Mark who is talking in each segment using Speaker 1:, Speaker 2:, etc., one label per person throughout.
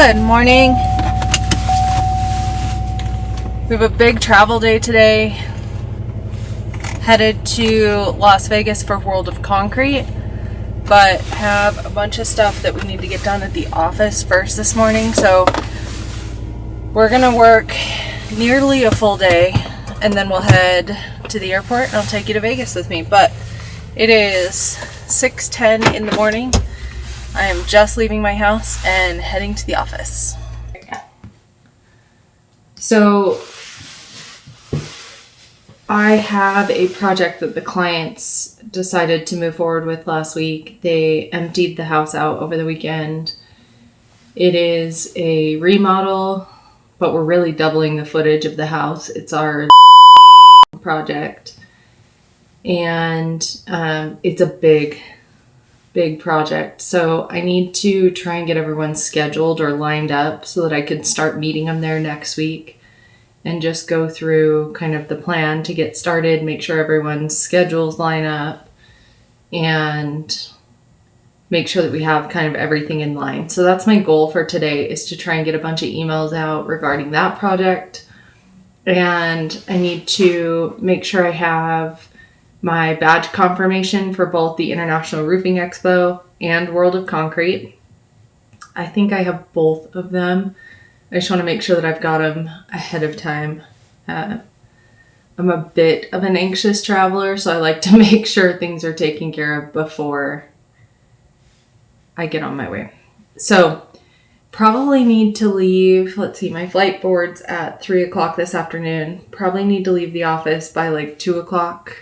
Speaker 1: Good morning. We have a big travel day today. Headed to Las Vegas for World of Concrete, but have a bunch of stuff that we need to get done at the office first this morning. So we're gonna work nearly a full day and then we'll head to the airport and I'll take you to Vegas with me. But it is 6:10 in the morning. I am just leaving my house and heading to the office. So I have a project that the clients decided to move forward with last week. They emptied the house out over the weekend. It is a remodel, but we're really doubling the footage of the house. It's our project. And it's a big project. So I need to try and get everyone scheduled or lined up so that I could start meeting them there next week and just go through kind of the plan to get started, make sure everyone's schedules line up, and make sure that we have kind of everything in line. So that's my goal for today, is to try and get a bunch of emails out regarding that project. And I need to make sure I have my badge confirmation for both the International Roofing Expo and World of Concrete. I think I have both of them. I just want to make sure that I've got them ahead of time. I'm a bit of an anxious traveler, so I like to make sure things are taken care of before I get on my way. So probably need to leave, my flight board's at 3 o'clock this afternoon. Probably need to leave the office by like 2 o'clock.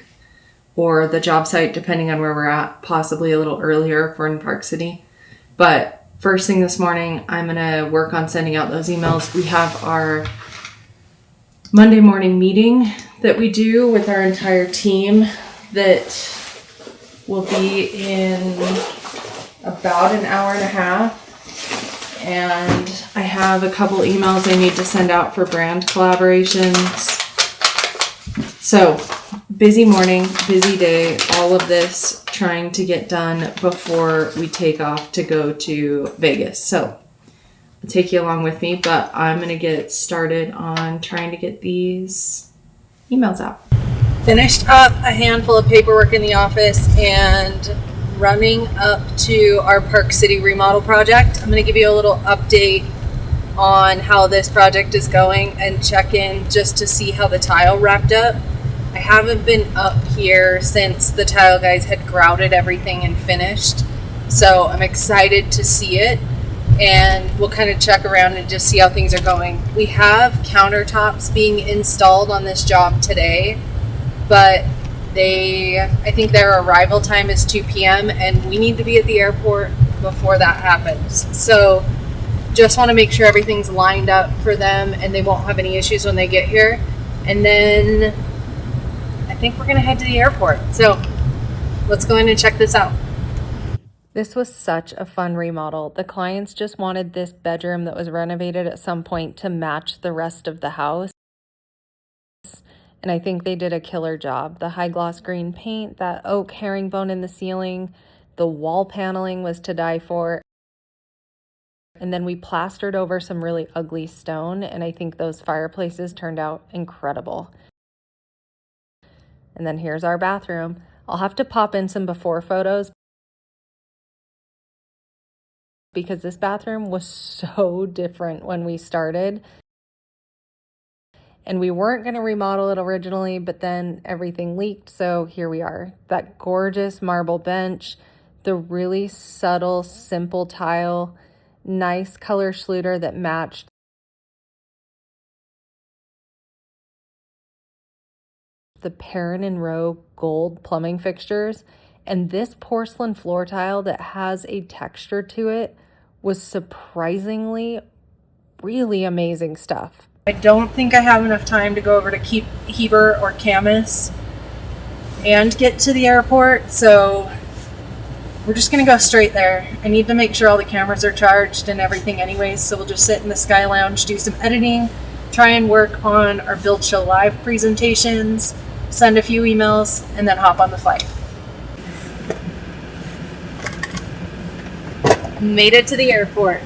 Speaker 1: Or the job site, depending on where we're at, possibly a little earlier if we're in Park City. But first thing this morning, I'm going to work on sending out those emails. We have our Monday morning meeting that we do with our entire team that will be in about an hour and a half. And I have a couple emails I need to send out for brand collaborations. So, busy morning, busy day, all of this trying to get done before we take off to go to Vegas. So I'll take you along with me, but I'm going to get started on trying to get these emails out. Finished up a handful of paperwork in the office and running up to our Park City remodel project. I'm going to give you a little update on how this project is going and check in just to see how the tile wrapped up. I haven't been up here since the tile guys had grouted everything and finished. So I'm excited to see it, and we'll kind of check around and just see how things are going. We have countertops being installed on this job today, but I think their arrival time is 2 p.m. and we need to be at the airport before that happens. So just want to make sure everything's lined up for them and they won't have any issues when they get here. And then I think we're going to head to the airport. So let's go in and check this out. This was such a fun remodel. The clients just wanted this bedroom that was renovated at some point to match the rest of the house. And I think they did a killer job. The high gloss green paint, that oak herringbone in the ceiling, the wall paneling was to die for. And then we plastered over some really ugly stone, and I think those fireplaces turned out incredible. And then here's our bathroom. I'll have to pop in some before photos because this bathroom was so different when we started. And we weren't going to remodel it originally, but then everything leaked, so here we are. That gorgeous marble bench, the really subtle, simple tile, nice color Schluter that matched the Perrin and Rowe gold plumbing fixtures, and this porcelain floor tile that has a texture to it was surprisingly really amazing stuff. I don't think I have enough time to go over to Heber or Camas and get to the airport, so we're just gonna go straight there. I need to make sure all the cameras are charged and everything anyways, so we'll just sit in the Sky Lounge, do some editing, try and work on our Build Show Live presentations, send a few emails, and then hop on the flight. Made it to the airport.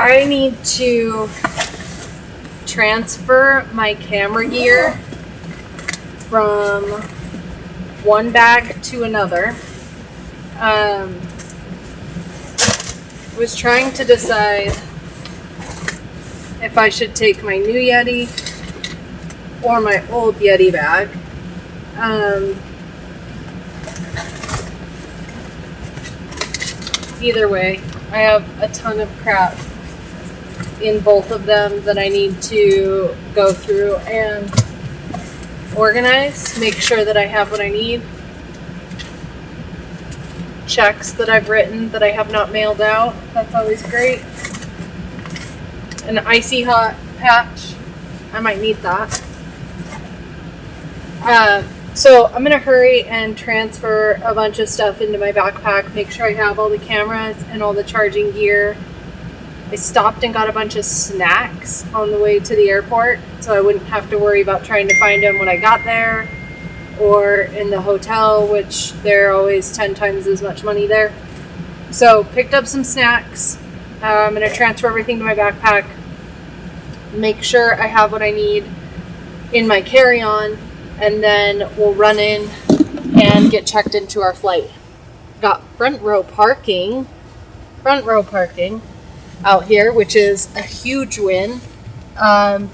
Speaker 2: I need to transfer my camera gear from one bag to another. Was trying to decide if I should take my new Yeti or my old Yeti bag. Either way, I have a ton of crap in both of them that I need to go through and organize, make sure that I have what I need. Checks that I've written that I have not mailed out, that's always great. An icy hot patch, I might need that. So I'm gonna hurry and transfer a bunch of stuff into my backpack, make sure I have all the cameras and all the charging gear. I stopped and got a bunch of snacks on the way to the airport, so I wouldn't have to worry about trying to find them when I got there or in the hotel, which they're always 10 times as much money there. So picked up some snacks. I'm gonna transfer everything to my backpack, make sure I have what I need in my carry-on, and then we'll run in and get checked into our flight. Got front row parking out here, which is a huge win,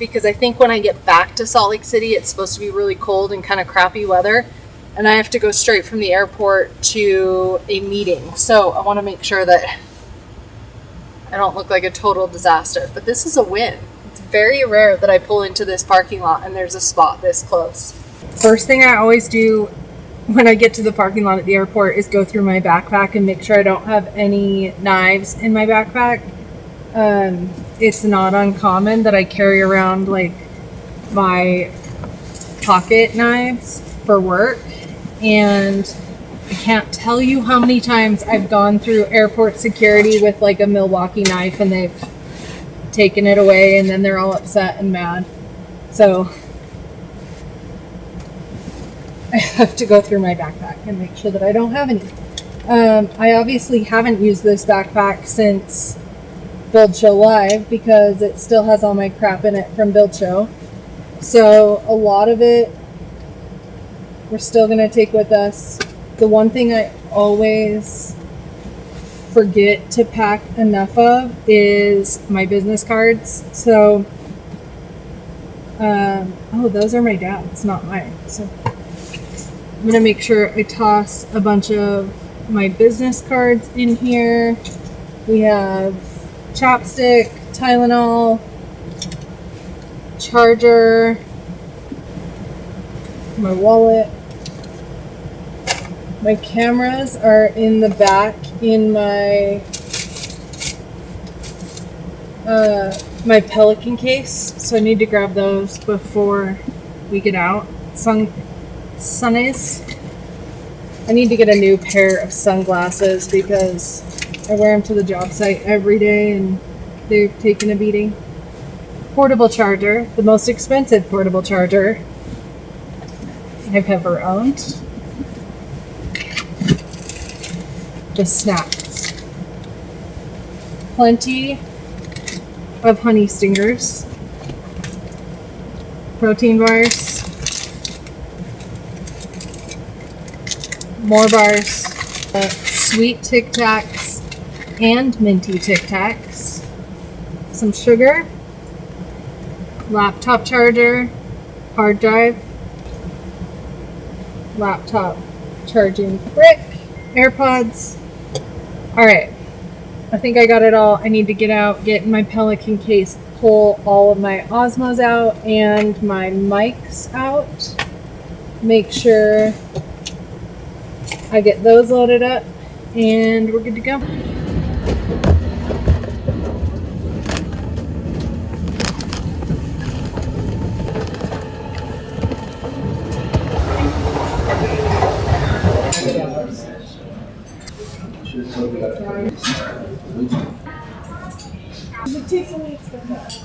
Speaker 2: because I think when I get back to Salt Lake City, it's supposed to be really cold and kind of crappy weather, and I have to go straight from the airport to a meeting. So I want to make sure that I don't look like a total disaster, but this is a win. It's very rare that I pull into this parking lot and there's a spot this close. First thing I always do when I get to the parking lot at the airport is go through my backpack and make sure I don't have any knives in my backpack. It's not uncommon that I carry around like my pocket knives for work, and I can't tell you how many times I've gone through airport security with like a Milwaukee knife and they've taken it away and then they're all upset and mad. So I have to go through my backpack and make sure that I don't have any. I obviously haven't used this backpack since Build Show Live because it still has all my crap in it from Build Show. So a lot of it we're still going to take with us. The one thing I always forget to pack enough of is my business cards. So, those are my dad's, not mine. So I'm going to make sure I toss a bunch of my business cards in here. We have chapstick, Tylenol, charger, my wallet. My cameras are in the back in my my Pelican case, so I need to grab those before we get out. Sunnies. I need to get a new pair of sunglasses because I wear them to the job site every day and they've taken a beating. Portable charger, the most expensive portable charger I've ever owned. The snacks. Plenty of honey stingers. Protein bars. More bars. Sweet Tic Tacs and minty Tic Tacs. Some sugar. Laptop charger. Hard drive. Laptop charging brick. AirPods. Alright, I think I got it all. I need to get out, get in my Pelican case, pull all of my Osmos out and my mics out. Make sure I get those loaded up and we're good to go. It takes a week to cut.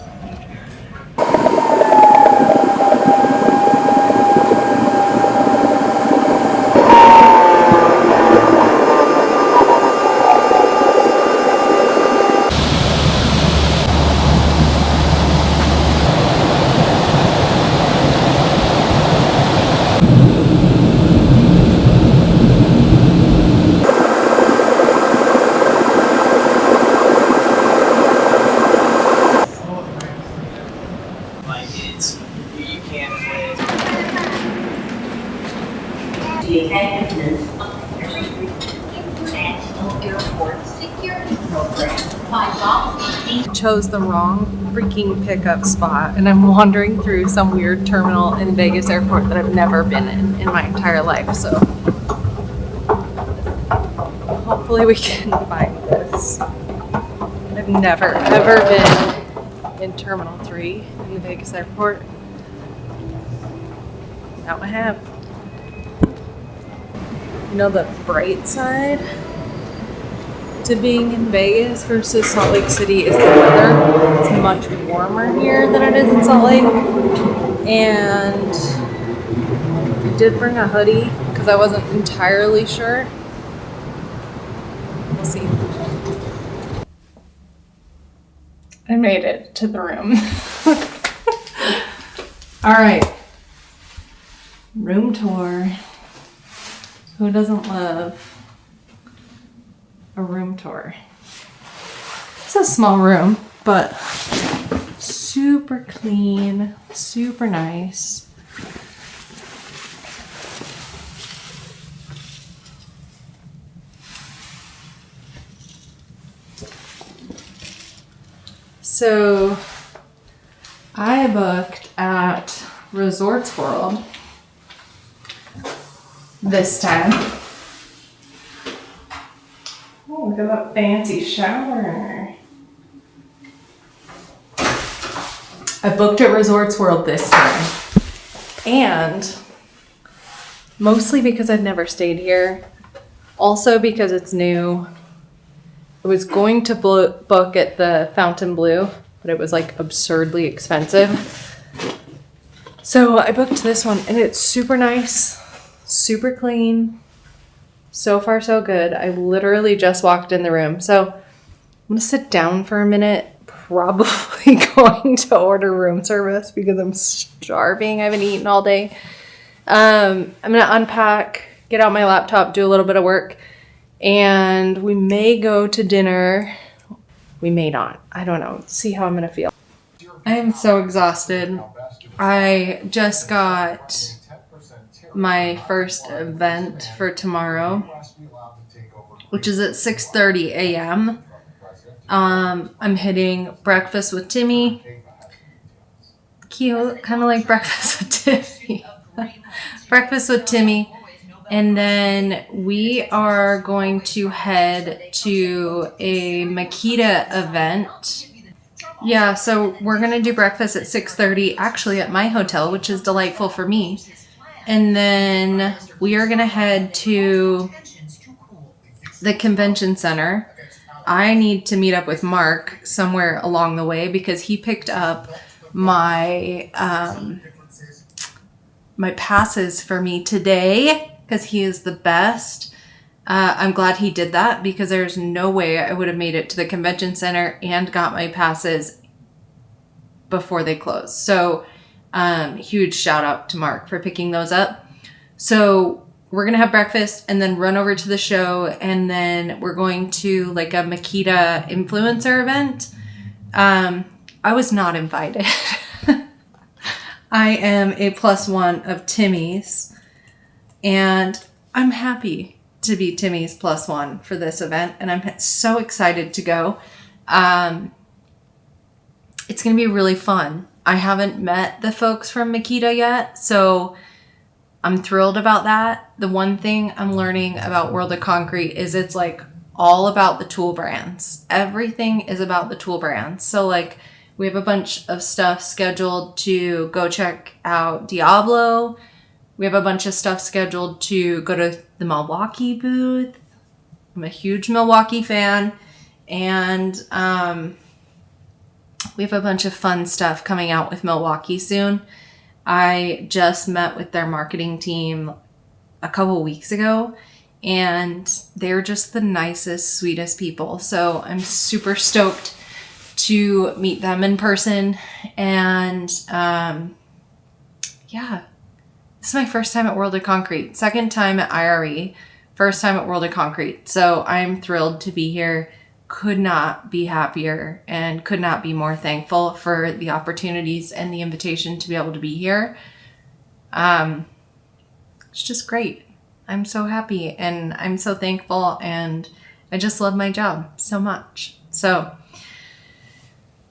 Speaker 3: maintenance of International Airport Security Program by Bob.
Speaker 2: Chose the wrong freaking pickup spot, and I'm wandering through some weird terminal in Vegas airport that I've never been in my entire life. So hopefully we can find this. I've never ever been in Terminal 3 in the Vegas airport. Now I have. You know, the bright side to being in Vegas versus Salt Lake City is the weather. It's much warmer here than it is in Salt Lake. And I did bring a hoodie because I wasn't entirely sure. We'll see. I made it to the room. All right. Room tour. Who doesn't love a room tour? It's a small room, but super clean, super nice. So I booked at Resorts World this time. Oh, look at that fancy shower. I booked at Resorts World this time. And mostly because I've never stayed here. Also because it's new. I was going to book at the Fontainebleau, but it was like absurdly expensive. So I booked this one, and it's super nice, super clean. So far, so good. I literally just walked in the room. So I'm going to sit down for a minute, probably going to order room service because I'm starving. I haven't eaten all day. I'm going to unpack, get out my laptop, do a little bit of work, and we may go to dinner. We may not. I don't know. See how I'm going to feel. I am so exhausted. I just got my first event for tomorrow, which is at 6:30 a.m. I'm hitting breakfast with Timmy. Cute, kind of like breakfast with Timmy. Breakfast with Timmy. And then we are going to head to a Makita event. Yeah, so we're going to do breakfast at 6:30, actually at my hotel, which is delightful for me. And then we are going to head to the convention center. I need to meet up with Mark somewhere along the way because he picked up my my passes for me today because he is the best. I'm glad he did that because there's no way I would have made it to the convention center and got my passes before they closed. So huge shout out to Mark for picking those up. So we're going to have breakfast and then run over to the show. And then we're going to like a Makita influencer event. I was not invited. I am a +1 of Timmy's. And I'm happy to be Timmy's +1 for this event. And I'm so excited to go. It's going to be really fun. I haven't met the folks from Makita yet, so I'm thrilled about that. The one thing I'm learning about World of Concrete is it's like all about the tool brands. Everything is about the tool brands. So like we have a bunch of stuff scheduled to go check out Diablo. We have a bunch of stuff scheduled to go to the Milwaukee booth. I'm a huge Milwaukee fan. And we have a bunch of fun stuff coming out with Milwaukee soon. I just met with their marketing team a couple weeks ago, and they're just the nicest, sweetest people. So I'm super stoked to meet them in person. And yeah, this is my first time at World of Concrete, second time at IRE, first time at World of Concrete. So I'm thrilled to be here. Could not be happier and could not be more thankful for the opportunities and the invitation to be able to be here. It's just great.
Speaker 1: I'm so happy and I'm so thankful, and I just love my job so much. So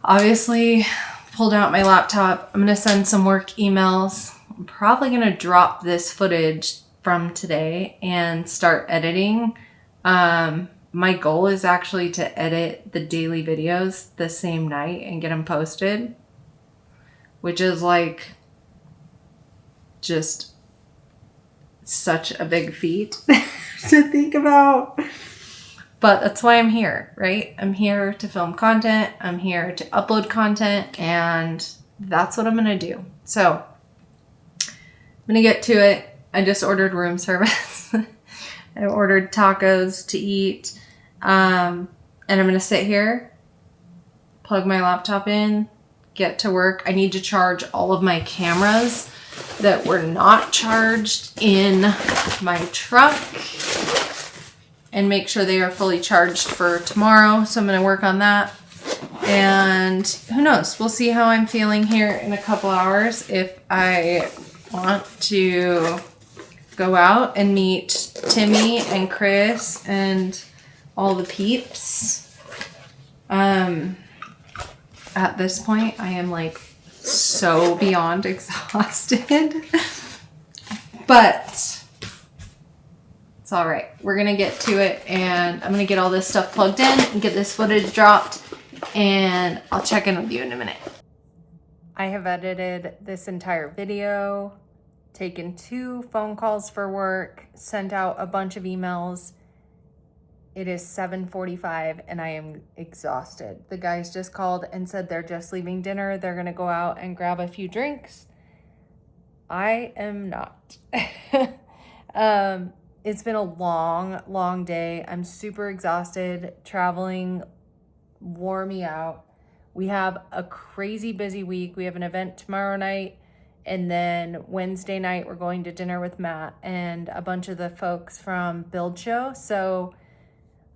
Speaker 1: obviously pulled out my laptop. I'm going to send some work emails. I'm probably going to drop this footage from today and start editing. My goal is actually to edit the daily videos the same night and get them posted, which is like just such a big feat to think about. But that's why I'm here, right? I'm here to film content. I'm here to upload content, and that's what I'm going to do. So I'm going to get to it. I just ordered room service. I ordered tacos to eat. And I'm going to sit here, plug my laptop in, get to work. I need to charge all of my cameras that were not charged in my truck and make sure they are fully charged for tomorrow. So I'm going to work on that. And who knows? We'll see how I'm feeling here in a couple hours. If I want to go out and meet Timmy and Chris and all the peeps. At this point, I am like so beyond exhausted. But it's all right. We're going to get to it, and I'm going to get all this stuff plugged in and get this footage dropped, and I'll check in with you in a minute. I have edited this entire video, taken 2 phone calls for work, sent out a bunch of emails. It is 7:45 and I am exhausted. The guys just called and said they're just leaving dinner. They're going to go out and grab a few drinks. I am not. It's been a long, long day. I'm super exhausted. Traveling wore me out. We have a crazy busy week. We have an event tomorrow night, and then Wednesday night we're going to dinner with Matt and a bunch of the folks from Build Show. So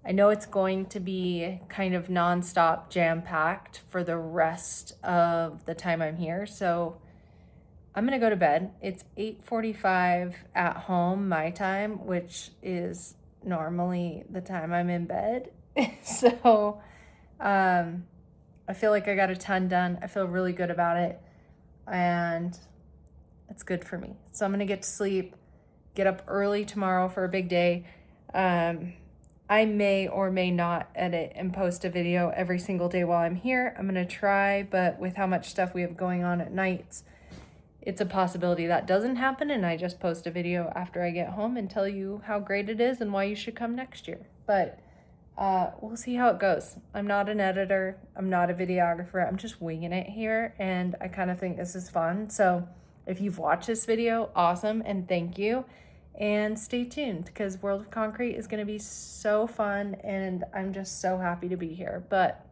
Speaker 1: I know it's going to be kind of nonstop jam-packed for the rest of the time I'm here. So I'm going to go to bed. It's 8:45 at home, my time, which is normally the time I'm in bed. So I feel like I got a ton done. I feel really good about it, and it's good for me. So I'm going to get to sleep, get up early tomorrow for a big day. I may or may not edit and post a video every single day while I'm here. I'm going to try, but with how much stuff we have going on at nights, it's a possibility that doesn't happen, and I just post a video after I get home and tell you how great it is and why you should come next year. But we'll see how it goes. I'm not an editor. I'm not a videographer. I'm just winging it here, and I kind of think this is fun. So if you've watched this video, awesome, and thank you. And stay tuned, because World of Concrete is going to be so fun, and I'm just so happy to be here. But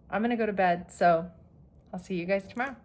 Speaker 1: I'm going to go to bed, so I'll see you guys tomorrow.